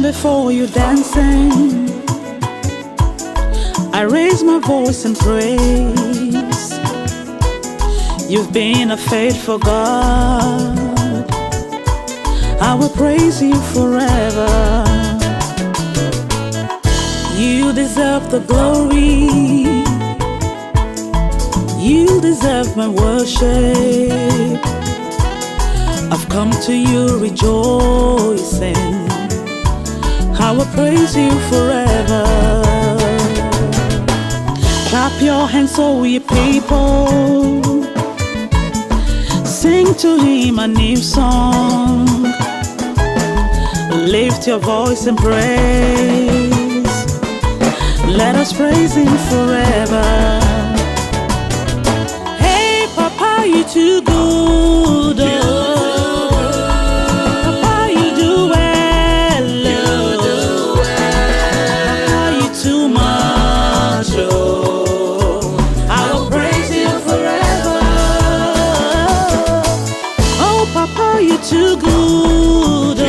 before you dancing. I raise my voice in praise. You've been a faithful God. I will praise you forever. You deserve the glory. You deserve my worship. I've come to you rejoicing. I will praise you forever. Clap your hands, all ye people. Sing to him a new song. Lift your voice and praise. Let us praise him forever. Hey Papa, you too good. Papa, you do well. Papa, you too much. I will praise you forever. Oh Papa, you too good.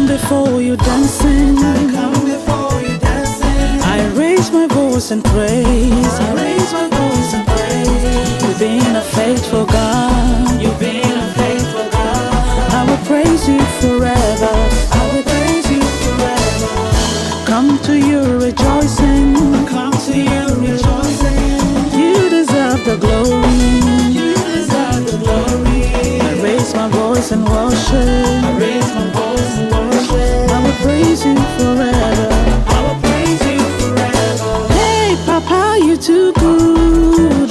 Before you dancing, I raise my voice and praise. I raise my voice and praise. You've been a faithful God. You've been a faithful God. I will praise you forever. I will praise you forever. Come to you rejoicing. Come to you rejoicing. You deserve the glory. You deserve the glory. I raise my voice and worship. I raise my voice and worship. I will praise you forever. I will praise you forever. Hey Papa, you too good.